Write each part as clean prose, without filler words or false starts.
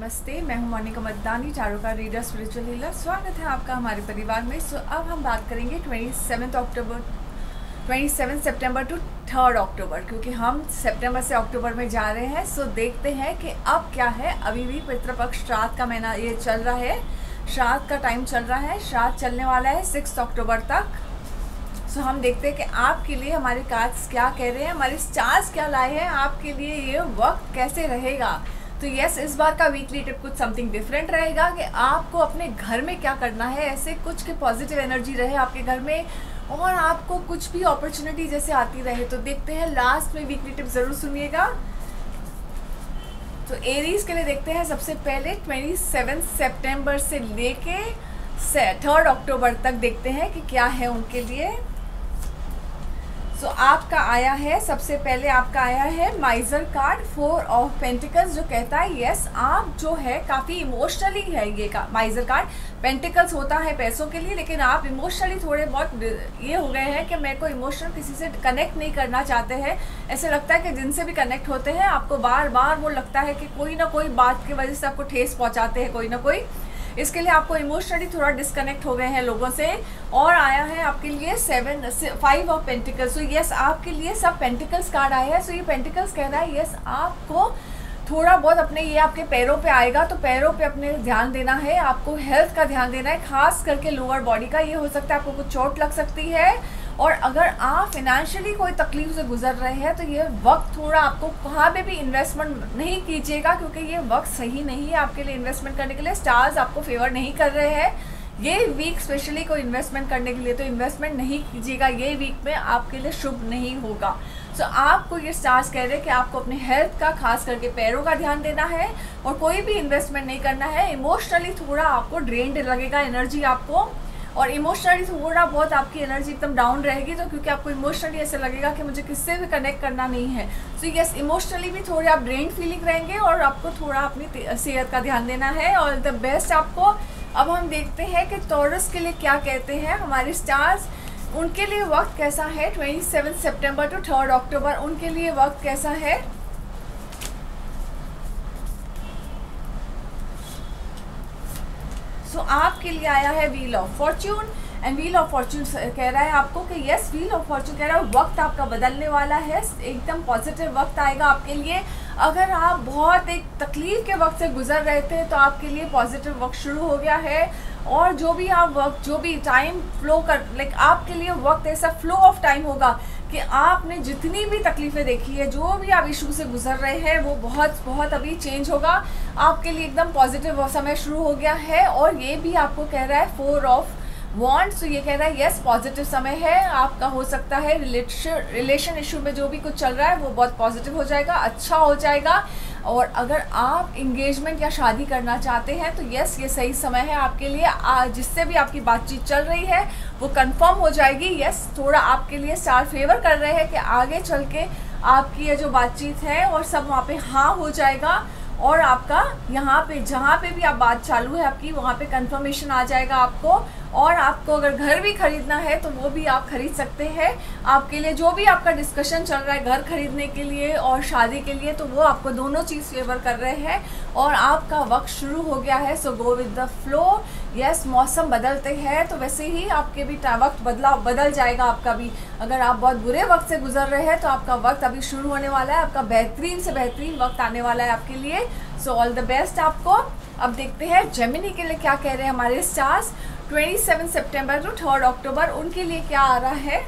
नमस्ते, मैं हूं मोनिका मद्दानी, चारों का रीडर, स्पिरिचुअल हीलर। स्वागत है आपका हमारे परिवार में। अब हम बात करेंगे 27 सितंबर टू 3 अक्टूबर, क्योंकि हम सितंबर से अक्टूबर में जा रहे हैं। देखते हैं कि अब क्या है। अभी भी पितृपक्ष श्राद्ध का महीना ये चल रहा है, श्राद्ध का टाइम चल रहा है। श्राद्ध चलने वाला है 6 अक्टूबर तक। हम देखते हैं कि आपके लिए हमारे कार्ड्स क्या कह रहे हैं, हमारे स्टार्स क्या लाए हैं आपके लिए, ये वक्त कैसे रहेगा। तो यस, इस बार का वीकली टिप कुछ समथिंग डिफरेंट रहेगा कि आपको अपने घर में क्या करना है। ऐसे कुछ के पॉजिटिव एनर्जी रहे आपके घर में और आपको कुछ भी अपॉर्चुनिटी जैसे आती रहे। तो देखते हैं, लास्ट में वीकली टिप ज़रूर सुनिएगा। तो एरीज के लिए देखते हैं सबसे पहले 27 सितंबर से लेके 3 अक्टूबर तक देखते हैं कि क्या है उनके लिए। आपका आया है, सबसे पहले आपका आया है माइजर कार्ड, 4 ऑफ पेंटिकल्स, जो कहता है यस, आप जो है काफ़ी इमोशनली है। ये का माइजर कार्ड पेंटिकल्स होता है पैसों के लिए, लेकिन आप इमोशनली थोड़े बहुत ये हो गए हैं कि मेरे को इमोशनल किसी से कनेक्ट नहीं करना चाहते हैं। ऐसे लगता है कि जिनसे भी कनेक्ट होते हैं आपको बार बार वो लगता है कि कोई ना कोई बात की वजह से आपको ठेस पहुँचाते हैं कोई ना कोई। इसके लिए आपको इमोशनली थोड़ा डिस्कनेक्ट हो गए हैं लोगों से। और आया है आपके लिए 5 ऑफ पेंटिकल्स। सो यस, आपके लिए सब पेंटिकल्स कार्ड आया है। सो ये पेंटिकल्स कह रहा है यस, आपको थोड़ा बहुत अपने ये आपके पैरों पे आएगा, तो पैरों पे अपने ध्यान देना है। आपको हेल्थ का ध्यान देना है, खास करके लोअर बॉडी का। ये हो सकता है आपको कुछ चोट लग सकती है। और अगर आप फिनेंशियली कोई तकलीफ से गुजर रहे हैं तो ये वक्त थोड़ा आपको कहाँ पे भी इन्वेस्टमेंट नहीं कीजिएगा, क्योंकि ये वक्त सही नहीं है आपके लिए इन्वेस्टमेंट करने के लिए। स्टार्स आपको फेवर नहीं कर रहे हैं ये वीक, स्पेशली कोई इन्वेस्टमेंट करने के लिए। तो इन्वेस्टमेंट नहीं कीजिएगा, ये वीक में आपके लिए शुभ नहीं होगा। आपको ये स्टार्स कह रहे हैं कि आपको अपने हेल्थ का, खास करके पैरों का ध्यान देना है और कोई भी इन्वेस्टमेंट नहीं करना है। इमोशनली थोड़ा आपको ड्रेन्ड लगेगा एनर्जी आपको, और इमोशनली थोड़ा बहुत आपकी एनर्जी एकदम डाउन रहेगी। तो क्योंकि आपको इमोशनली ऐसे लगेगा कि मुझे किससे भी कनेक्ट करना नहीं है। यस, इमोशनली भी थोड़े आप ड्रेन फीलिंग रहेंगे और आपको थोड़ा अपनी सेहत का ध्यान देना है। और द बेस्ट आपको। अब हम देखते हैं कि टॉरस के लिए क्या कहते हैं हमारे स्टार्स। उनके लिए वक्त कैसा है 27 सितंबर टू 3 अक्टूबर, उनके लिए वक्त कैसा है। आपके लिए आया है wheel of Fortune. And wheel of Fortune कह रहा है आपको कि यस, व्हील ऑफ फॉर्च्यून कह रहा है वक्त आपका बदलने वाला है। एकदम पॉजिटिव वक्त आएगा आपके लिए। अगर आप बहुत एक तकलीफ के वक्त से गुजर रहे थे तो आपके लिए पॉजिटिव वक्त शुरू हो गया है। और जो भी आप वक्त, जो भी टाइम फ्लो कर, लाइक आपके लिए वक्त ऐसा फ्लो ऑफ टाइम होगा कि आपने जितनी भी तकलीफ़ें देखी है, जो भी आप इशू से गुजर रहे हैं, वो बहुत बहुत अभी चेंज होगा आपके लिए। एकदम पॉजिटिव समय शुरू हो गया है। और ये भी आपको कह रहा है 4 ऑफ वॉन्ड्स। तो ये कह रहा है यस, पॉजिटिव समय है आपका। हो सकता है रिलेशन इशू में जो भी कुछ चल रहा है वो बहुत पॉजिटिव हो जाएगा, अच्छा हो जाएगा। और अगर आप इंगेजमेंट या शादी करना चाहते हैं तो यस, ये सही समय है आपके लिए। जिससे भी आपकी बातचीत चल रही है वो कंफर्म हो जाएगी। यस, थोड़ा आपके लिए स्टार फेवर कर रहे हैं कि आगे चल के आपकी ये जो बातचीत है और सब वहाँ पे हाँ हो जाएगा। और आपका यहाँ पे जहाँ पे भी आप बात चालू है आपकी, वहाँ पे कंफर्मेशन आ जाएगा आपको। और आपको अगर घर भी खरीदना है तो वो भी आप खरीद सकते हैं। आपके लिए जो भी आपका डिस्कशन चल रहा है घर खरीदने के लिए और शादी के लिए, तो वो आपको दोनों चीज़ फेवर कर रहे हैं और आपका वक्त शुरू हो गया है। So go with the flow. Yes, मौसम बदलते हैं तो वैसे ही आपके भी वक्त बदल जाएगा आपका भी। अगर आप बहुत बुरे वक्त से गुजर रहे हैं तो आपका वक्त अभी शुरू होने वाला है, आपका बेहतरीन से बेहतरीन वक्त आने वाला है आपके लिए। सो ऑल द बेस्ट आपको। अब देखते हैं जेमिनी के लिए क्या कह रहे हैं हमारे स्टार्स 27 सितंबर टू 3 अक्टूबर, उनके लिए क्या आ रहा है।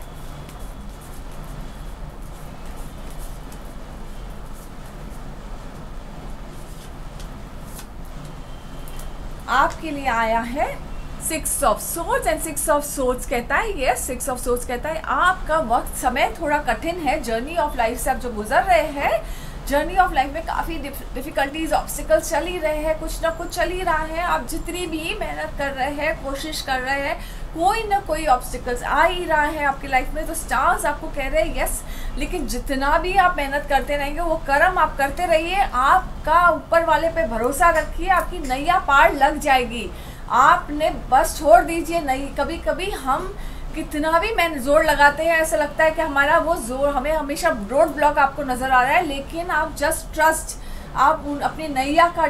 आपके लिए आया है 6 of swords. And 6 of swords कहता है यस, 6 ऑफ सोर्ड्स कहता है आपका वक्त समय थोड़ा कठिन है। जर्नी ऑफ लाइफ से आप जो गुजर रहे हैं, जर्नी ऑफ लाइफ में काफ़ी डिफ़िकल्टीज, ऑब्स्टिकल्स चल ही रहे हैं, कुछ ना कुछ चल ही रहा है। आप जितनी भी मेहनत कर रहे हैं, कोशिश कर रहे हैं, कोई ना कोई ऑब्स्टिकल्स आ ही रहा है आपकी लाइफ में। तो स्टार्स आपको कह रहे हैं यस, लेकिन जितना भी आप मेहनत करते रहेंगे वो कर्म आप करते रहिए। आपका ऊपर वाले पे भरोसा रखिए, आपकी नैया पार लग जाएगी। आपने बस छोड़ दीजिए नहीं। कभी कभी हम कितना भी मैं जोर लगाते हैं, ऐसा लगता है कि हमारा वो जोर, हमें हमेशा रोड ब्लॉक आपको नज़र आ रहा है, लेकिन आप जस्ट ट्रस्ट, आप अपनी नैया का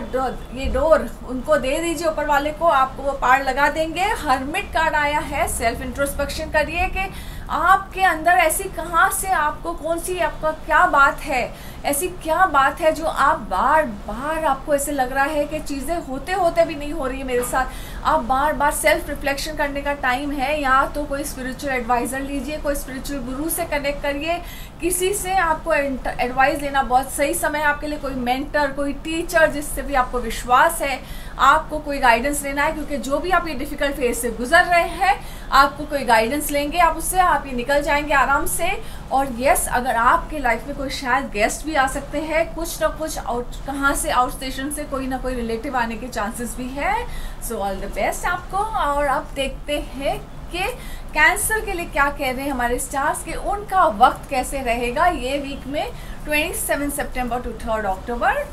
ये डोर उनको दे दीजिए, ऊपर वाले को, आपको वो पार लगा देंगे। हर्मिट कार्ड आया है, सेल्फ इंट्रोस्पेक्शन करिए कि आपके अंदर ऐसी कहाँ से आपको कौन सी आपका क्या बात है, ऐसी क्या बात है जो आप बार बार आपको ऐसे लग रहा है कि चीज़ें होते होते भी नहीं हो रही है मेरे साथ। आप बार बार सेल्फ रिफ्लेक्शन करने का टाइम है। या तो कोई स्पिरिचुअल एडवाइज़र लीजिए, कोई स्पिरिचुअल गुरु से कनेक्ट करिए, किसी से आपको एडवाइस लेना बहुत सही समय है आपके लिए। कोई मेंटर, कोई टीचर जिससे भी आपको विश्वास है, आपको कोई गाइडेंस लेना है, क्योंकि जो भी आप ये डिफ़िकल्ट फेज से गुजर रहे हैं आपको कोई गाइडेंस लेंगे आप उससे, आप ये निकल जाएंगे आराम से। और यस, अगर आपके लाइफ में कोई शायद गेस्ट भी आ सकते हैं, कुछ ना कुछ कहाँ से आउट स्टेशन से कोई ना कोई रिलेटिव आने के चांसेस भी है। सो ऑल द बेस्ट आपको। और अब देखते हैं कि कैंसर के लिए क्या कह रहे हैं हमारे स्टार्स के, उनका वक्त कैसे रहेगा ये वीक में 27 सितंबर टू 3 अक्टूबर।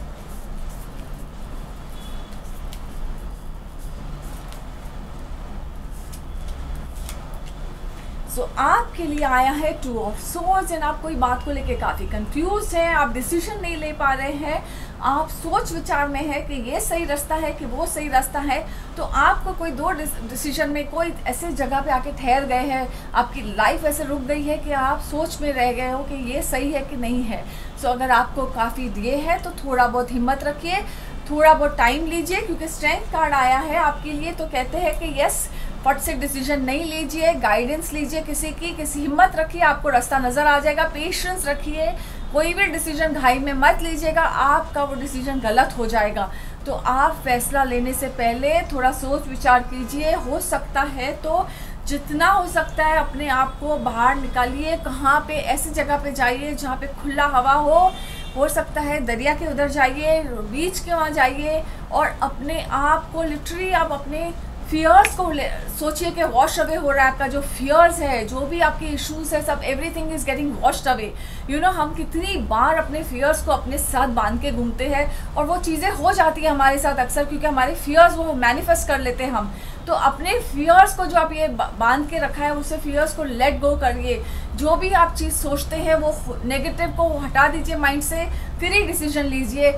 सो आपके लिए आया है 2 ऑफ सोर्ड्स एंड आप कोई बात को लेके काफ़ी कंफ्यूज हैं, आप डिसीजन नहीं ले पा रहे हैं, आप सोच विचार में है कि ये सही रास्ता है कि वो सही रास्ता है। तो आपको कोई दो डिसीजन में कोई ऐसे जगह पे आके ठहर गए हैं, आपकी लाइफ ऐसे रुक गई है कि आप सोच में रह गए हो कि ये सही है कि नहीं है। सो अगर आपको काफ़ी दिए है तो थोड़ा बहुत हिम्मत रखिए, थोड़ा बहुत टाइम लीजिए, क्योंकि स्ट्रेंथ कार्ड आया है आपके लिए। तो कहते हैं कि यस, फट से डिसीजन नहीं लीजिए, गाइडेंस लीजिए किसी हिम्मत रखिए, आपको रास्ता नज़र आ जाएगा। पेशेंस रखिए, कोई भी डिसीजन घाई में मत लीजिएगा, आपका वो डिसीजन गलत हो जाएगा। तो आप फैसला लेने से पहले थोड़ा सोच विचार कीजिए। हो सकता है तो जितना हो सकता है अपने आप को बाहर निकालिए, कहाँ पे ऐसी जगह पे जाइए जहाँ पे खुला हवा हो सकता है दरिया के उधर जाइए, बीच के वहाँ जाइए, और अपने आप को लिटरली आप अपने फियर्स को सोचिए कि वॉश अवे हो रहा है। आपका जो फियर्स है, जो भी आपके इश्यूज है, सब everything is getting washed away. You know, हम कितनी बार अपने फियर्स को अपने साथ बांध के घूमते हैं और वो चीज़ें हो जाती है हमारे साथ अक्सर, क्योंकि हमारे फियर्स वो मैनिफेस्ट कर लेते हैं हम। तो अपने फियर्स को जो आप ये बांध के रखा है उससे फियर्स को लेट गो करिए। जो भी आप चीज़ सोचते हैं वो नेगेटिव को हटा दीजिए माइंड से, फिर ही डिसीजन लीजिए।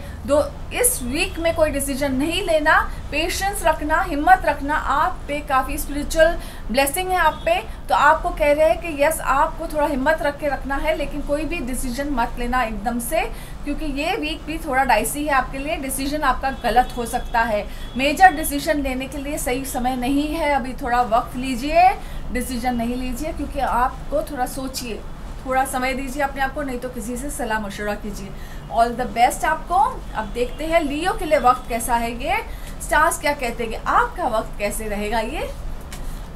इस वीक में कोई डिसीजन नहीं लेना, पेशेंस रखना, हिम्मत रखना। आप पे काफ़ी स्पिरिचुअल ब्लेसिंग है आप पे, तो आपको कह रहे हैं कि यस, आपको थोड़ा हिम्मत रख के रखना है, लेकिन कोई भी डिसीजन मत लेना एकदम से, क्योंकि ये वीक भी थोड़ा डाइसी है आपके लिए। डिसीजन आपका गलत हो सकता है, मेजर डिसीजन लेने के लिए सही समय नहीं है अभी। थोड़ा वक्त लीजिए, डिसीजन नहीं लीजिए, क्योंकि आपको थोड़ा सोचिए, थोड़ा समय दीजिए अपने आप को, नहीं तो किसी से सलाह मशवरा कीजिए। ऑल द बेस्ट आपको। अब देखते हैं लियो के लिए वक्त कैसा है, ये स्टार्स क्या कहते हैं कि आपका वक्त कैसे रहेगा ये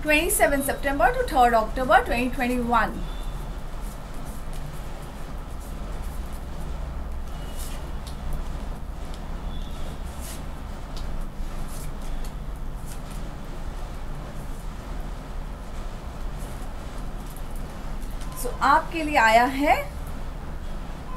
27 सितंबर टू 3 अक्टूबर 2021। आपके लिए आया है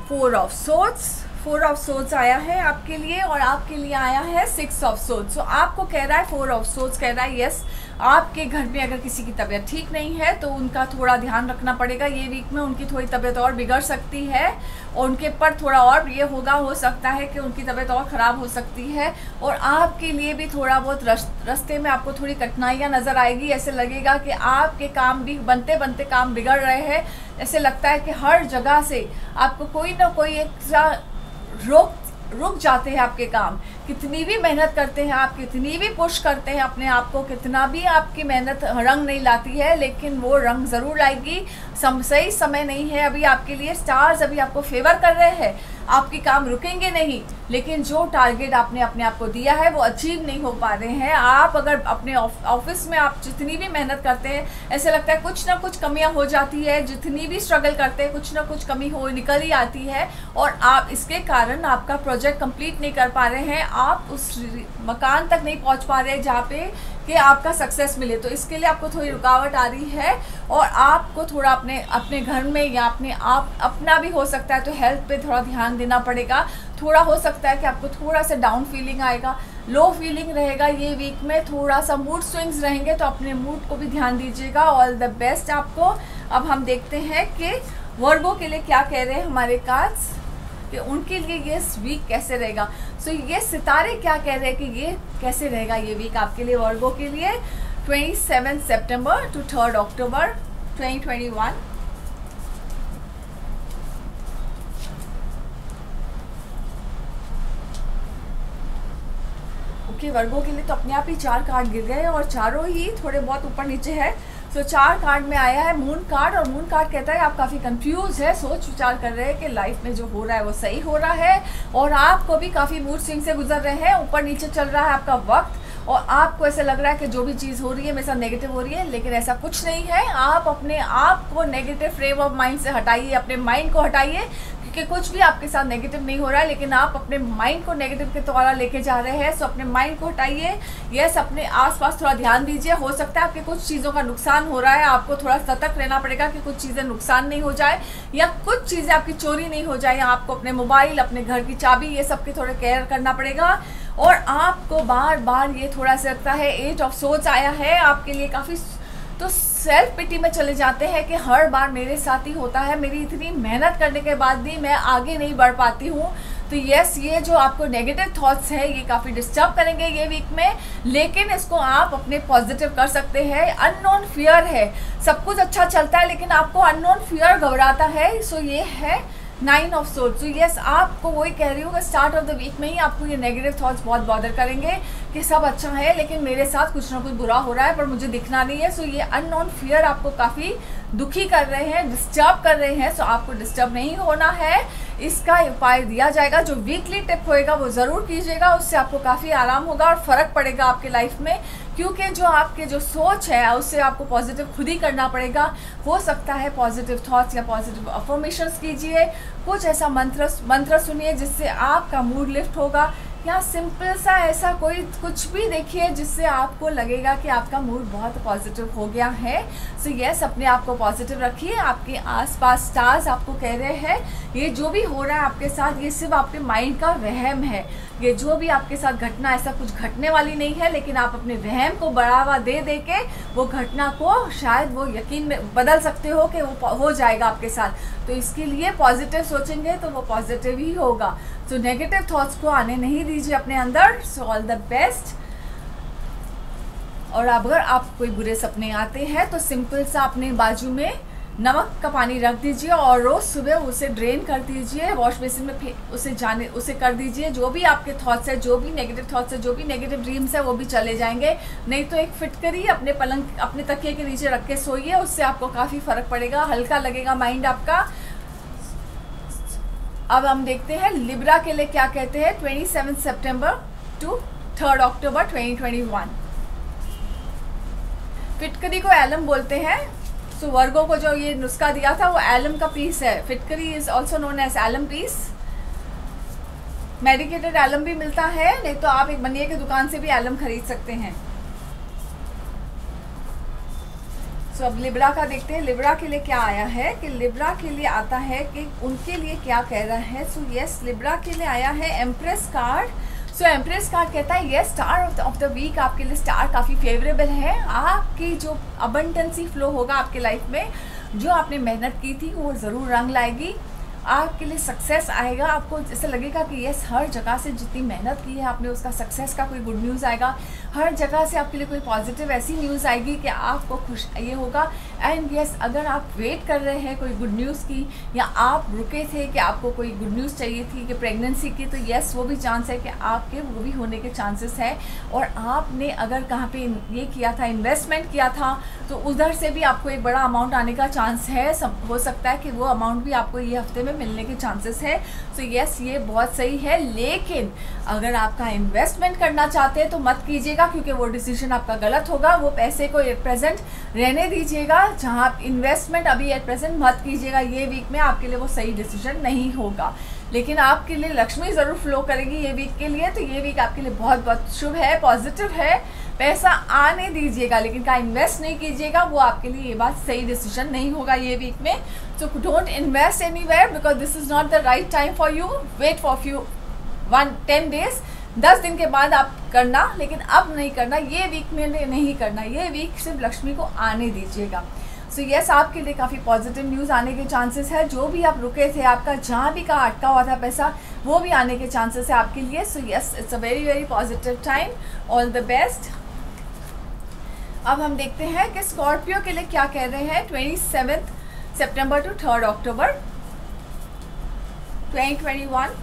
4 ऑफ सोर्ड्स, 4 ऑफ सोर्ड्स आया है आपके लिए, और आपके लिए आया है 6 ऑफ सोर्ड्स। सो आपको कह रहा है 4 ऑफ सोर्ड्स कह रहा है यस, आपके घर में अगर किसी की तबीयत ठीक नहीं है तो उनका थोड़ा ध्यान रखना पड़ेगा ये वीक में। उनकी थोड़ी तबीयत और बिगड़ सकती है और उनके पर थोड़ा और ये होगा, हो सकता है कि उनकी तबीयत और ख़राब हो सकती है। और आपके लिए भी थोड़ा बहुत रास्ते में आपको थोड़ी कठिनाइयाँ नज़र आएगी। ऐसे लगेगा कि आपके काम भी बनते बनते काम बिगड़ रहे हैं। ऐसे लगता है कि हर जगह से आपको कोई ना कोई एक रुक जाते हैं आपके काम। कितनी भी मेहनत करते हैं आप, कितनी भी पुश करते हैं अपने आप को, कितना भी आपकी मेहनत रंग नहीं लाती है, लेकिन वो रंग ज़रूर लाएगी। सही समय नहीं है अभी आपके लिए। स्टार्स अभी आपको फेवर कर रहे हैं, आपके काम रुकेंगे नहीं, लेकिन जो टारगेट आपने अपने आप को दिया है वो अचीव नहीं हो पा रहे हैं। आप अगर अपने ऑफिस में आप जितनी भी मेहनत करते हैं, ऐसे लगता है कुछ ना कुछ कमियां हो जाती है। जितनी भी स्ट्रगल करते हैं कुछ ना कुछ कमी निकल ही आती है, और आप इसके कारण आपका प्रोजेक्ट कंप्लीट नहीं कर पा रहे हैं। आप उस मकान तक नहीं पहुंच पा रहे जहाँ पे कि आपका सक्सेस मिले। तो इसके लिए आपको थोड़ी रुकावट आ रही है, और आपको थोड़ा अपने घर में या अपना भी हो सकता है तो हेल्थ पे थोड़ा ध्यान देना पड़ेगा। थोड़ा हो सकता है कि आपको थोड़ा सा डाउन फीलिंग आएगा, लो फीलिंग रहेगा ये वीक में, थोड़ा सा मूड स्विंग्स रहेंगे, तो अपने मूड को भी ध्यान दीजिएगा। ऑल द बेस्ट आपको। अब हम देखते हैं कि वर्गो के लिए क्या कह रहे हैं हमारे कार्ड्स। कि उनके लिए ये वीक कैसे रहेगा। सो ये सितारे क्या कह रहे हैं कि ये कैसे रहेगा ये वीक आपके लिए वर्गो के लिए 27 सितंबर टू 3 अक्टूबर 2021। ओके, वर्गो के लिए तो अपने आप ही 4 कार्ड गिर गए और चारों ही थोड़े बहुत ऊपर नीचे है। सो 4 कार्ड में आया है मून कार्ड, और मून कार्ड कहता है आप काफ़ी कंफ्यूज है, सोच विचार कर रहे हैं कि लाइफ में जो हो रहा है वो सही हो रहा है, और आपको भी काफ़ी मूड स्विंग से गुजर रहे हैं, ऊपर नीचे चल रहा है आपका वक्त, और आपको ऐसा लग रहा है कि जो भी चीज़ हो रही है मेरे साथ नेगेटिव हो रही है, लेकिन ऐसा कुछ नहीं है। आप अपने आप को नेगेटिव फ्रेम ऑफ माइंड से हटाइए, अपने माइंड को हटाइए, कि कुछ भी आपके साथ नेगेटिव नहीं हो रहा है, लेकिन आप अपने माइंड को नेगेटिव के द्वारा लेके जा रहे हैं। सो अपने माइंड को हटाइए, यस, अपने आसपास थोड़ा ध्यान दीजिए। हो सकता है आपके कुछ चीज़ों का नुकसान हो रहा है, आपको थोड़ा सतर्क रहना पड़ेगा कि कुछ चीज़ें नुकसान नहीं हो जाए, या कुछ चीज़ें आपकी चोरी नहीं हो जाए, या आपको अपने मोबाइल, अपने घर की चाबी, ये सब के थोड़े केयर करना पड़ेगा। और आपको बार बार ये थोड़ा सा लगता है 8 ऑफ सोर्ड्स आया है आपके लिए काफ़ी, तो सेल्फ पिटी में चले जाते हैं कि हर बार मेरे साथ ही होता है, मेरी इतनी मेहनत करने के बाद भी मैं आगे नहीं बढ़ पाती हूँ। तो यस, ये जो आपको नेगेटिव थॉट्स है ये काफ़ी डिस्टर्ब करेंगे ये वीक में, लेकिन इसको आप अपने पॉजिटिव कर सकते हैं। अननोन फियर है, सब कुछ अच्छा चलता है लेकिन आपको अननोन फियर घबराता है। सो ये है 9 ऑफ सोर्ड्स। तो यस, आपको वही कह रही हूँ कि स्टार्ट ऑफ द वीक में ही आपको ये नेगेटिव थॉट्स बहुत बॉदर करेंगे कि सब अच्छा है लेकिन मेरे साथ कुछ ना कुछ बुरा हो रहा है पर मुझे दिखना नहीं है। सो ये अननोन फियर आपको काफ़ी दुखी कर रहे हैं, डिस्टर्ब कर रहे हैं। सो आपको डिस्टर्ब नहीं होना है, इसका उपाय दिया जाएगा। जो वीकली टिप होएगा वो ज़रूर कीजिएगा, उससे आपको काफ़ी आराम होगा और फ़र्क पड़ेगा आपके लाइफ में, क्योंकि जो आपके जो सोच है उससे आपको पॉजिटिव खुद ही करना पड़ेगा। हो सकता है पॉजिटिव थॉट्स या पॉजिटिव अफर्मेशंस कीजिए, कुछ ऐसा मंत्र सुनिए जिससे आपका मूड लिफ्ट होगा, या सिंपल सा ऐसा कोई कुछ भी देखिए जिससे आपको लगेगा कि आपका मूड बहुत पॉजिटिव हो गया है। सो यस, अपने आप को पॉजिटिव रखिए। आपके आसपास स्टार्स आपको कह रहे हैं ये जो भी हो रहा है आपके साथ ये सिर्फ आपके माइंड का वहम है। ये जो भी आपके साथ घटना ऐसा कुछ घटने वाली नहीं है, लेकिन आप अपने वहम को बढ़ावा दे दे के वो घटना को शायद वो यकीन में बदल सकते हो कि वो हो जाएगा आपके साथ। तो इसके लिए पॉजिटिव सोचेंगे तो वो पॉजिटिव ही होगा। तो नेगेटिव थॉट्स को आने नहीं दीजिए अपने अंदर। So all the best. और अगर आप कोई बुरे सपने आते हैं तो सिंपल सा अपने बाजू में नमक का पानी रख दीजिए और रोज़ सुबह उसे ड्रेन कर दीजिए, वॉश बेसिन में उसे कर दीजिए। जो भी आपके थॉट्स है, जो भी नेगेटिव थॉट्स है, जो भी नेगेटिव ड्रीम्स है वो भी चले जाएंगे। नहीं तो एक फिटकरी अपने पलंग अपने तकिए के नीचे रख के सोइए, उससे आपको काफ़ी फ़र्क पड़ेगा, हल्का लगेगा माइंड आपका। अब हम देखते हैं लिब्रा के लिए क्या कहते हैं 27 सितंबर टू 3 अक्टूबर 2021। फिटकरी को एलम बोलते हैं। सो वर्गो को जो ये नुस्खा दिया था वो एलम का पीस है। फिटकरी is also known as alum piece. Medicated alum भी मिलता है, नहीं तो आप एक बनिए की दुकान से भी एलम खरीद सकते हैं। सो अब लिब्रा का देखते हैं। लिब्रा के लिए क्या आया है कि लिब्रा के लिए आता है कि उनके लिए क्या कह रहा है। सो यस, लिब्रा के लिए आया है empress card. So empress card कहता है yes, star of the week आपके लिए स्टार काफ़ी फेवरेबल है। आपकी जो अबंडेंसी फ्लो होगा आपके लाइफ में, जो आपने मेहनत की थी वो ज़रूर रंग लाएगी। आपके लिए सक्सेस आएगा, आपको ऐसा लगेगा कि यस हर जगह से जितनी मेहनत की है आपने उसका सक्सेस का कोई गुड न्यूज़ आएगा। हर जगह से आपके लिए कोई पॉजिटिव ऐसी न्यूज़ आएगी कि आपको खुश ये होगा। एंड यस, अगर आप वेट कर रहे हैं कोई गुड न्यूज़ की, या आप रुके थे कि आपको कोई गुड न्यूज़ चाहिए थी कि प्रेगनेंसी की, तो यस वो भी चांस है कि आपके वो भी होने के चांसेस है। और आपने अगर कहाँ पे ये किया था, इन्वेस्टमेंट किया था, तो उधर से भी आपको एक बड़ा अमाउंट आने का चांस है। हो सकता है कि वो अमाउंट भी आपको ये हफ्ते में मिलने के चांसेस है। सो यस, ये बहुत सही है। लेकिन अगर आपका इन्वेस्टमेंट करना चाहते हैं तो मत कीजिएगा, क्योंकि वो डिसीजन आपका गलत होगा। वो पैसे को एट प्रेजेंट रहने दीजिएगा, जहाँ आप इन्वेस्टमेंट अभी एट प्रेजेंट मत कीजिएगा। ये वीक में आपके लिए वो सही डिसीजन नहीं होगा, लेकिन आपके लिए लक्ष्मी ज़रूर फ्लो करेगी ये वीक के लिए। तो ये वीक आपके लिए बहुत बहुत शुभ है, पॉजिटिव है। पैसा आने दीजिएगा लेकिन का इन्वेस्ट नहीं कीजिएगा, वो आपके लिए ये बात सही डिसीजन नहीं होगा ये वीक में। So don't invest anywhere because this is not the right time for you. Wait for 10 days, 10 दिन के बाद आप करना, लेकिन अब नहीं करना, ये वीक में नहीं करना। ये वीक सिर्फ लक्ष्मी को आने दीजिएगा। सो यस, आपके लिए काफ़ी पॉजिटिव न्यूज़ आने के चांसेस है। जो भी आप रुके थे, आपका जहाँ भी कहाँ अटका हुआ था पैसा, वो भी आने के चांसेस है आपके लिए। So yes, it's a very very positive time. All the best. अब हम देखते हैं कि स्कॉर्पियो के लिए क्या कह रहे हैं 27 सितंबर टू 3 अक्टूबर 2021।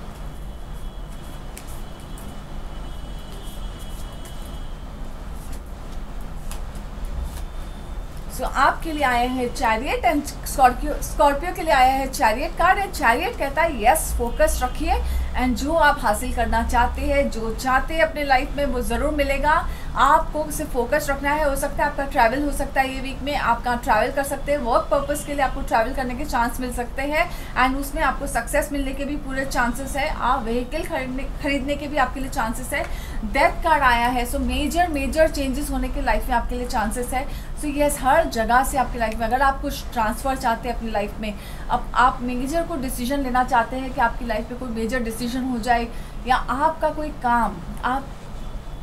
तो आपके लिए आए हैं चैरियट एंड स्कॉर्पियो के लिए आया है चैरियट कार्ड। एंड चैरियट कहता है यस, फोकस रखिए एंड जो आप हासिल करना चाहते हैं, जो चाहते हैं अपने लाइफ में, वो ज़रूर मिलेगा। आपको सिर्फ फोकस रखना है। हो सकता है आपका ट्रैवल हो सकता है ये वीक में, आप कहाँ ट्रैवल कर सकते हैं, वर्क पर्पस के लिए आपको ट्रैवल करने के चांस मिल सकते हैं एंड उसमें आपको सक्सेस मिलने के भी पूरे चांसेस है। आप व्हीकल खरीदने के भी आपके लिए चांसेस है। डेथ कार्ड आया है, सो मेजर चेंजेस होने के लाइफ में आपके लिए चांसेस है। सो यस, हर जगह से आपकी लाइफ में अगर आप कुछ ट्रांसफ़र चाहते हैं अपनी लाइफ में, अब आप मेजर को डिसीजन लेना चाहते हैं कि आपकी लाइफ में कोई मेजर डिसीजन हो जाए, या आपका कोई काम, आप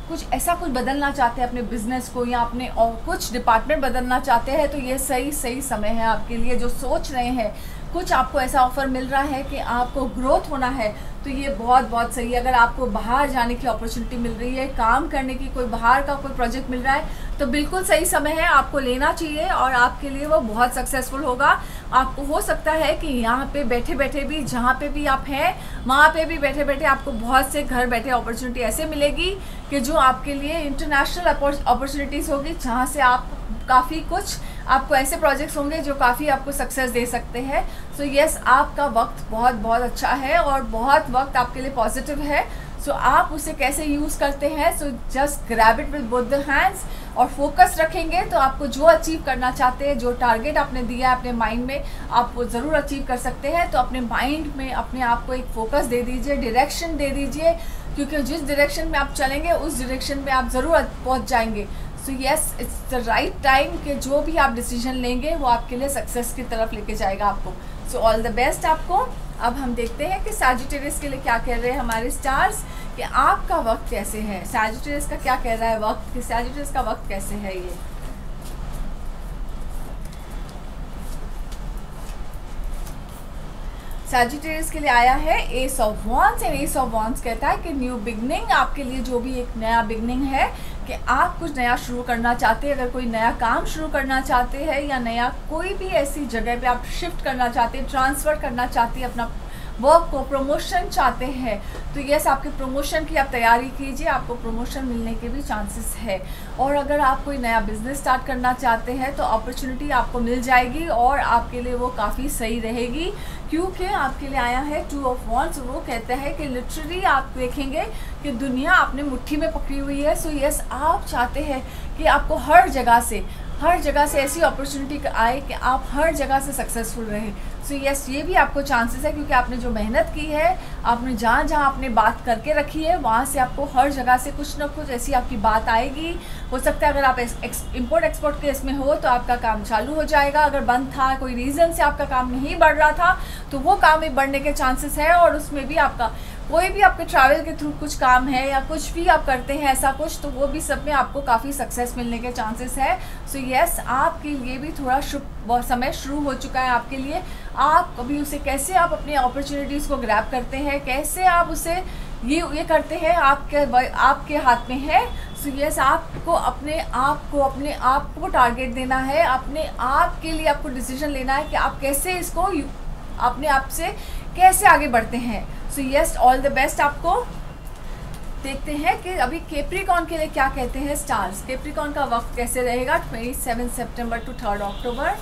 कुछ बदलना चाहते हैं अपने बिजनेस को, या अपने और कुछ डिपार्टमेंट बदलना चाहते हैं, तो ये सही समय है आपके लिए। जो सोच रहे हैं, कुछ आपको ऐसा ऑफ़र मिल रहा है कि आपको ग्रोथ होना है, तो ये बहुत सही है। अगर आपको बाहर जाने की अपॉर्चुनिटी मिल रही है, काम करने की, कोई बाहर का कोई प्रोजेक्ट मिल रहा है, तो बिल्कुल सही समय है, आपको लेना चाहिए और आपके लिए वो बहुत सक्सेसफुल होगा। आपको हो सकता है कि यहाँ पे बैठे बैठे भी, जहाँ पे भी आप हैं वहाँ पे भी बैठे बैठे आपको बहुत से घर बैठे अपॉर्चुनिटी ऐसे मिलेगी कि जो आपके लिए इंटरनेशनल अपॉर्चुनिटीज़ होगी, जहाँ से आप काफ़ी कुछ, आपको ऐसे प्रोजेक्ट्स होंगे जो काफ़ी आपको सक्सेस दे सकते हैं। सो यस, आपका वक्त बहुत अच्छा है और बहुत वक्त आपके लिए पॉजिटिव है। सो आप उसे कैसे यूज़ करते हैं, so just grab it with both the hands और फोकस रखेंगे तो आपको जो अचीव करना चाहते हैं, जो टारगेट आपने दिया है अपने माइंड में, आप वो ज़रूर अचीव कर सकते हैं। तो अपने माइंड में अपने आप को एक फोकस दे दीजिए, डायरेक्शन दे दीजिए, क्योंकि जिस डायरेक्शन में आप चलेंगे उस डायरेक्शन में आप ज़रूर पहुँच जाएंगे। So yes, it's the right time कि जो भी आप डिसीजन लेंगे वो आपके लिए सक्सेस की तरफ लेके जाएगा आपको। सो ऑल द बेस्ट आपको। अब हम देखते हैं कि सैजिटेरियस के लिए क्या कह रहे हैं हमारे स्टार्स, कि आपका वक्त कैसे है। सैजिटेरियस का क्या कह रहा है वक्त, कि सैजिटेरियस का वक्त कैसे है। ये सैजिटेरियस के लिए आया है S of wands and S of wands कहता है कि न्यू बिगनिंग, आपके लिए जो भी एक नया बिगनिंग है, कि आप कुछ नया शुरू करना चाहते हैं। अगर कोई नया काम शुरू करना चाहते हैं या नया कोई भी ऐसी जगह पे आप शिफ्ट करना चाहते हैं, ट्रांसफ़र करना चाहते हैं अपना वर्क को, प्रमोशन चाहते हैं, तो यस, आपके प्रमोशन की आप तैयारी कीजिए, आपको प्रमोशन मिलने के भी चांसेस है। और अगर आप कोई नया बिजनेस स्टार्ट करना चाहते हैं तो अपॉर्चुनिटी आपको मिल जाएगी और आपके लिए वो काफ़ी सही रहेगी, क्योंकि आपके लिए आया है 2 ऑफ वॉन्ड्स। वो कहते हैं कि लिटरली आप देखेंगे कि दुनिया आपने मुट्ठी में पकड़ी हुई है। सो यस, आप चाहते हैं कि आपको हर जगह से ऐसी अपॉर्चुनिटी आए कि आप हर जगह से सक्सेसफुल रहें। सो यस, ये भी आपको चांसेस है, क्योंकि आपने जो मेहनत की है, आपने जहाँ आपने बात करके रखी है, वहाँ से आपको हर जगह से कुछ ना कुछ ऐसी आपकी बात आएगी। हो सकता है अगर आप इम्पोर्ट एक्सपोर्ट केस में हो तो आपका काम चालू हो जाएगा। अगर बंद था, कोई रीज़न से आपका काम नहीं बढ़ रहा था, तो वो काम भी बढ़ने के चांसेस है। और उसमें भी आपका कोई भी आपके ट्रैवल के थ्रू कुछ काम है या कुछ भी आप करते हैं ऐसा कुछ, तो वो भी सब में आपको काफ़ी सक्सेस मिलने के चांसेस है। सो यस, आपके लिए भी थोड़ा शुभ समय शुरू हो चुका है आपके लिए। आप कभी उसे कैसे आप अपनी अपॉर्चुनिटीज़ को ग्रैब करते हैं, कैसे आप उसे ये करते हैं, आपके हाथ में है। सो यस, आपको अपने आप को टारगेट देना है, अपने आप के लिए आपको डिसीजन लेना है कि आप कैसे इसको अपने आप से कैसे आगे बढ़ते हैं। So yes, all the best आपको। देखते हैं कि अभी कैप्रिकॉर्न के लिए क्या कहते हैं स्टार्स। कैप्रिकॉर्न का वक्त कैसे रहेगा 27 सितंबर टू 3 अक्टूबर।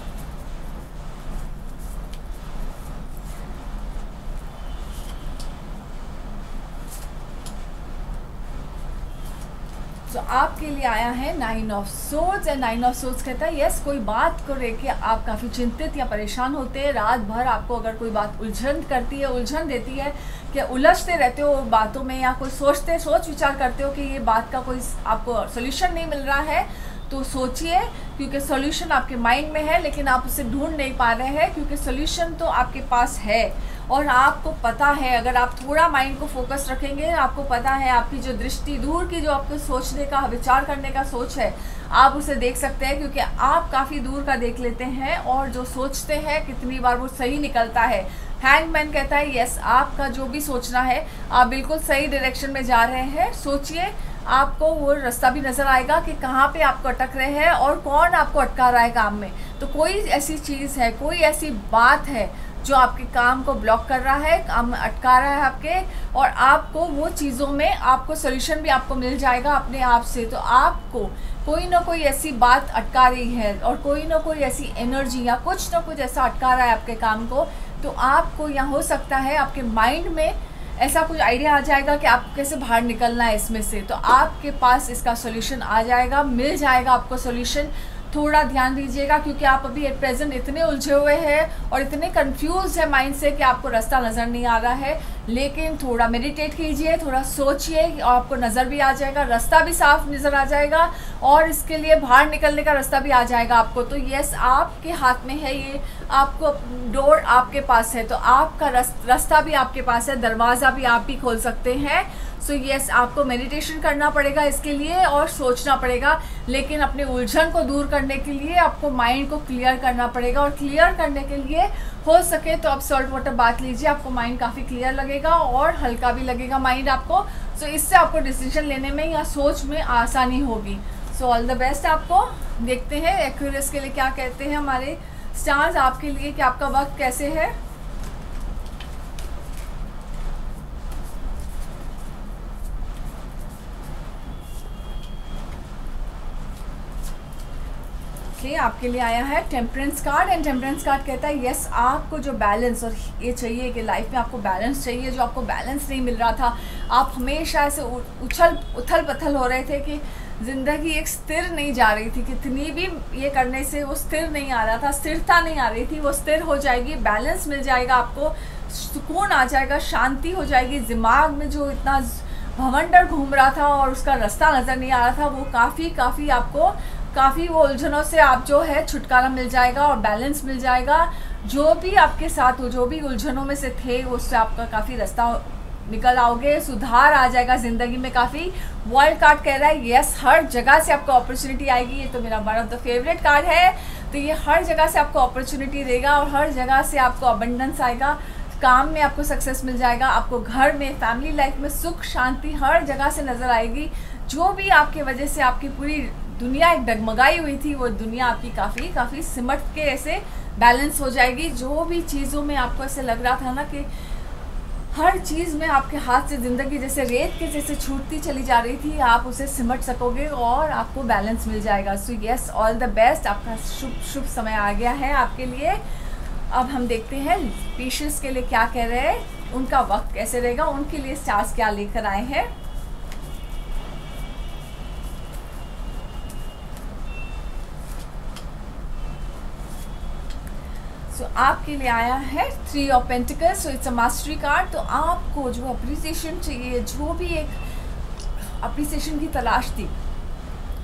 तो आपके लिए आया है 9 of swords and 9 of swords कहता है यस, कोई बात को लेके आप काफ़ी चिंतित या परेशान होते हैं। रात भर आपको अगर कोई बात उलझन देती है कि उलझते रहते हो बातों में, या कोई सोच विचार करते हो कि ये बात का कोई आपको सोल्यूशन नहीं मिल रहा है, तो सोचिए, क्योंकि सोल्यूशन आपके माइंड में है लेकिन आप उसे ढूंढ नहीं पा रहे हैं, क्योंकि सोल्यूशन तो आपके पास है और आपको पता है अगर आप थोड़ा माइंड को फोकस रखेंगे, आपको पता है आपकी जो दृष्टि दूर की जो आपको सोचने का विचार करने का सोच है आप उसे देख सकते हैं, क्योंकि आप काफ़ी दूर का देख लेते हैं और जो सोचते हैं कितनी बार वो सही निकलता है। हैंगमैन कहता है यस, आपका जो भी सोचना है आप बिल्कुल सही डायरेक्शन में जा रहे हैं। सोचिए, आपको वो रास्ता भी नज़र आएगा कि कहाँ पे आपको अटक रहे हैं और कौन आपको अटका रहा है काम में। तो कोई ऐसी चीज़ है, कोई ऐसी बात है जो आपके काम को ब्लॉक कर रहा है, काम अटका रहा है आपके, और आपको वो चीज़ों में आपको सोल्यूशन भी आपको मिल जाएगा अपने आप से। तो आपको कोई ना कोई ऐसी बात अटका रही है और कोई ना कोई ऐसी एनर्जी या कुछ ना कुछ ऐसा अटका रहा है आपके काम को, तो आपको यहाँ हो सकता है आपके माइंड में ऐसा कुछ आइडिया आ जाएगा कि आपको कैसे बाहर निकलना है इसमें से। तो आपके पास इसका सोल्यूशन आ जाएगा, मिल जाएगा आपको सोल्यूशन। थोड़ा ध्यान दीजिएगा, क्योंकि आप अभी एट प्रेजेंट इतने उलझे हुए हैं और इतने कंफ्यूज है माइंड से कि आपको रास्ता नज़र नहीं आ रहा है। लेकिन थोड़ा मेडिटेट कीजिए, थोड़ा सोचिए और आपको नज़र भी आ जाएगा, रास्ता भी साफ नज़र आ जाएगा और इसके लिए बाहर निकलने का रास्ता भी आ जाएगा आपको। तो यस, आपके हाथ में है ये, आपको डोर आपके पास है, तो आपका रास्ता भी आपके पास है, दरवाज़ा भी आप ही खोल सकते हैं। सो यस, आपको मेडिटेशन करना पड़ेगा इसके लिए और सोचना पड़ेगा, लेकिन अपने उलझन को दूर करने के लिए आपको माइंड को क्लियर करना पड़ेगा। और क्लियर करने के लिए हो सके तो आप सॉल्ट वाटर बाथ लीजिए, आपको माइंड काफ़ी क्लियर लगेगा और हल्का भी लगेगा माइंड आपको। सो इससे आपको डिसीजन लेने में या सोच में आसानी होगी। सो ऑल द बेस्ट आपको। देखते हैं एक्यूरेस के लिए क्या कहते हैं हमारे स्टार्स आपके लिए, कि आपका वक्त कैसे है। आपके लिए आया है temperance card, and temperance card कहता है यस, आपको जो बैलेंस और ये चाहिए कि लाइफ में आपको बैलेंस चाहिए, जो आपको बैलेंस नहीं मिल रहा था, आप हमेशा ऐसे उथल पथल हो रहे थे कि ज़िंदगी एक स्थिर नहीं जा रही थी, कितनी भी ये करने से वो स्थिर नहीं आ रहा था, स्थिरता नहीं आ रही थी, वो स्थिर हो जाएगी, बैलेंस मिल जाएगा आपको, सुकून आ जाएगा, शांति हो जाएगी। दिमाग में जो इतना भवंडर घूम रहा था और उसका रास्ता नज़र नहीं आ रहा था, वो काफ़ी आपको काफ़ी वो उलझनों से आप जो है छुटकारा मिल जाएगा और बैलेंस मिल जाएगा। जो भी आपके साथ हो, जो भी उलझनों में से थे, उससे आपका काफ़ी रास्ता निकल आओगे, सुधार आ जाएगा ज़िंदगी में काफ़ी। वर्ल्ड कार्ड कह रहा है यस, हर जगह से आपको अपॉर्चुनिटी आएगी। ये तो मेरा one of the favourite card है। तो ये हर जगह से आपको अपॉर्चुनिटी देगा और हर जगह से आपको अबंडेंस आएगा, काम में आपको सक्सेस मिल जाएगा, आपको घर में, फैमिली लाइफ में सुख शांति हर जगह से नज़र आएगी। जो भी आपकी वजह से आपकी पूरी दुनिया एक डगमगाई हुई थी, वो दुनिया आपकी काफ़ी सिमट के ऐसे बैलेंस हो जाएगी। जो भी चीज़ों में आपको ऐसे लग रहा था ना कि हर चीज़ में आपके हाथ से ज़िंदगी जैसे रेत के जैसे छूटती चली जा रही थी, आप उसे सिमट सकोगे और आपको बैलेंस मिल जाएगा। So yes, all the best. आपका शुभ समय आ गया है आपके लिए। अब हम देखते हैं पेशेंस के लिए क्या कह रहे हैं, उनका वक्त कैसे रहेगा, उनके लिए स्टार्स क्या लेकर आए हैं। आपके लिए आया है 3 of pentacles. So it's a mastery card. तो आपको जो अप्रिसिएशन चाहिए, जो भी एक अप्रिसिएशन की तलाश थी,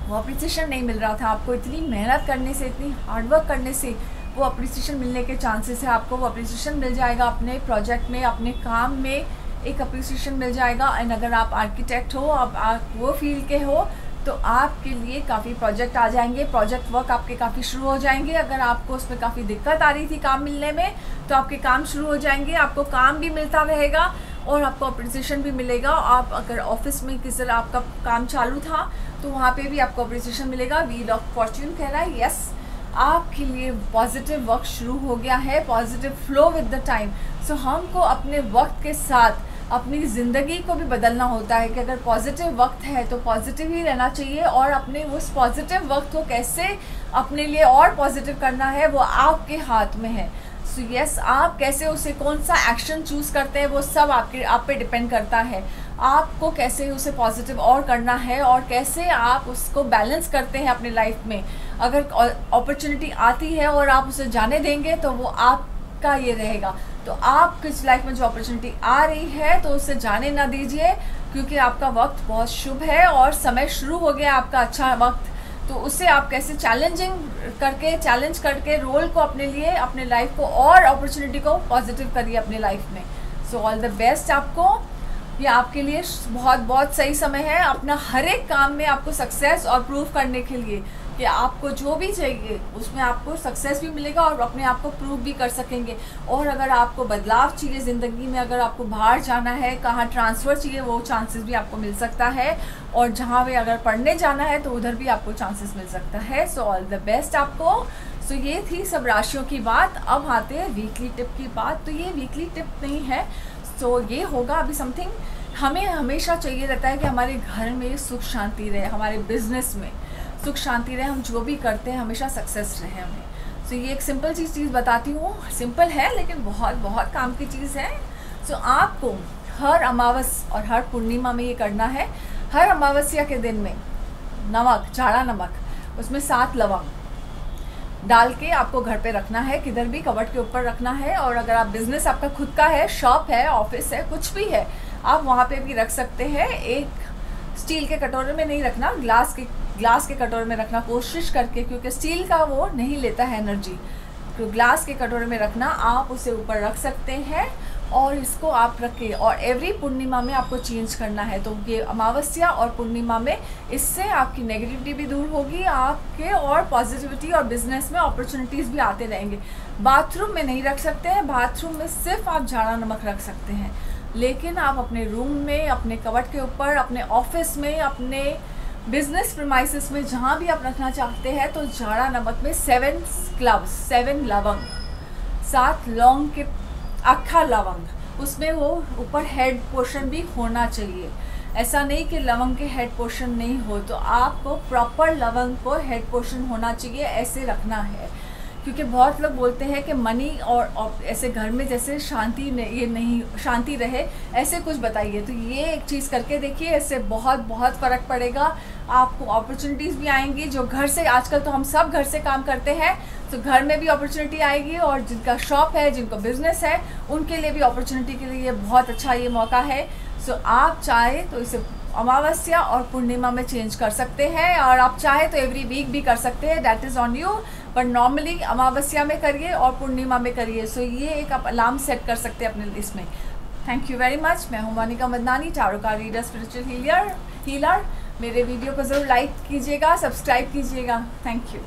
वो अप्रिसिएशन नहीं मिल रहा था आपको। इतनी मेहनत करने से, इतनी हार्डवर्क करने से वो अप्रिसिएशन मिलने के चांसेस है। आपको वो अप्रिसिएशन मिल जाएगा अपने प्रोजेक्ट में, अपने काम में एक अप्रिसिएशन मिल जाएगा। एंड अगर आप आर्किटेक्ट हो, आप वो फील्ड के हो, तो आपके लिए काफ़ी प्रोजेक्ट आ जाएंगे, प्रोजेक्ट वर्क आपके काफ़ी शुरू हो जाएंगे। अगर आपको उसमें काफ़ी दिक्कत आ रही थी काम मिलने में, तो आपके काम शुरू हो जाएंगे, आपको काम भी मिलता रहेगा और आपको अप्रिसिएशन भी मिलेगा। आप अगर ऑफिस में किसी तरह आपका काम चालू था, तो वहाँ पे भी आपको अप्रिसिएशन मिलेगा। व्हील ऑफ फॉर्च्यून कह रहा है यस, आपके लिए पॉजिटिव वक्त शुरू हो गया है, positive flow with the time. So हमको अपने वक्त के साथ अपनी ज़िंदगी को भी बदलना होता है कि अगर पॉजिटिव वक्त है तो पॉजिटिव ही रहना चाहिए, और अपने उस पॉजिटिव वक्त को कैसे अपने लिए और पॉजिटिव करना है वो आपके हाथ में है। सो यस, आप कैसे उसे कौन सा एक्शन चूज़ करते हैं वो सब आप पे डिपेंड करता है। आपको कैसे उसे पॉजिटिव और करना है और कैसे आप उसको बैलेंस करते हैं अपनी लाइफ में। अगर अपॉर्चुनिटी आती है और आप उसे जाने देंगे तो वो आपका ये रहेगा। तो आपकी लाइफ में जो अपॉर्चुनिटी आ रही है तो उसे जाने ना दीजिए, क्योंकि आपका वक्त बहुत शुभ है और समय शुरू हो गया आपका अच्छा वक्त तो उससे आप कैसे चैलेंज करके रोल को अपने लिए, अपने लाइफ को और अपॉर्चुनिटी को पॉजिटिव करिए अपने लाइफ में। सो ऑल द बेस्ट आपको। ये आपके लिए बहुत बहुत सही समय है अपना हर एक काम में आपको सक्सेस और प्रूव करने के लिए कि आपको जो भी चाहिए उसमें आपको सक्सेस भी मिलेगा और अपने आप को प्रूव भी कर सकेंगे। और अगर आपको बदलाव चाहिए ज़िंदगी में, अगर आपको बाहर जाना है, कहाँ ट्रांसफ़र चाहिए, वो चांसेस भी आपको मिल सकता है। और जहाँ भी अगर पढ़ने जाना है तो उधर भी आपको चांसेस मिल सकता है। सो ऑल द बेस्ट आपको। सो ये थी सब राशियों की बात। अब आते हैं वीकली टिप की बात। तो ये वीकली टिप नहीं है, सो ये होगा अभी समथिंग हमें हमेशा चाहिए रहता है कि हमारे घर में सुख शांति रहे, हमारे बिजनेस में सुख शांति रहे, हम जो भी करते हैं हमेशा सक्सेस रहे हमें। सो ये एक सिंपल चीज़ बताती हूँ, सिंपल है लेकिन बहुत बहुत काम की चीज़ है। सो आपको हर अमावस और हर पूर्णिमा में ये करना है। हर अमावस्या के दिन में नमक, झाड़ा नमक, उसमें 7 लवंग डाल के आपको घर पे रखना है, किधर भी कबर्ड के ऊपर रखना है। और अगर आप बिजनेस आपका खुद का है, शॉप है, ऑफिस है, कुछ भी है, आप वहाँ पे भी रख सकते हैं। एक स्टील के कटोरे में नहीं रखना, ग्लास के कटोरे में रखना कोशिश करके, क्योंकि स्टील का वो नहीं लेता है एनर्जी। तो ग्लास के कटोरे में रखना, आप उसे ऊपर रख सकते हैं और इसको आप रखें। और एवरी पूर्णिमा में आपको चेंज करना है। तो ये अमावस्या और पूर्णिमा में इससे आपकी नेगेटिविटी भी दूर होगी आपके, और पॉजिटिविटी और बिजनेस में अपॉर्चुनिटीज़ भी आते रहेंगे। बाथरूम में नहीं रख सकते हैं, बाथरूम में सिर्फ आप झाड़ा नमक रख सकते हैं। लेकिन आप अपने रूम में, अपने कबर्ड के ऊपर, अपने ऑफिस में, अपने बिजनेस प्रीमाइसेस में, जहाँ भी आप रखना चाहते हैं, तो झाड़ा नमक में 7 क्लव्स, 7 लवंग, 7 लौंग के अक्खा लवंग, उसमें वो ऊपर हेड पोर्शन भी होना चाहिए। ऐसा नहीं कि लवंग के हेड पोर्शन नहीं हो, तो आपको प्रॉपर लवंग को हेड पोर्शन होना चाहिए, ऐसे रखना है। क्योंकि बहुत लोग बोलते हैं कि मनी और ऐसे घर में जैसे शांति नहीं शांति रहे, ऐसे कुछ बताइए। तो ये एक चीज़ करके देखिए, इससे बहुत बहुत फ़र्क पड़ेगा। आपको अपॉर्चुनिटीज़ भी आएंगी, जो घर से, आजकल तो हम सब घर से काम करते हैं, तो घर में भी अपॉर्चुनिटी आएगी। और जिनका शॉप है, जिनको बिजनेस है, उनके लिए भी अपॉर्चुनिटी के लिए बहुत अच्छा ये मौका है। सो आप चाहे तो इसे अमावस्या और पूर्णिमा में चेंज कर सकते हैं, और आप चाहे तो एवरी वीक भी कर सकते हैं, दैट इज़ ऑन यू। पर नॉर्मली अमावस्या में करिए और पूर्णिमा में करिए। सो ये एक आप अलार्म सेट कर सकते हैं अपने लिस्ट में। Thank you very much. मैं हूं Monica Madnani, tarot card reader, spiritual healer. मेरे वीडियो को ज़रूर लाइक कीजिएगा, सब्सक्राइब कीजिएगा। Thank you.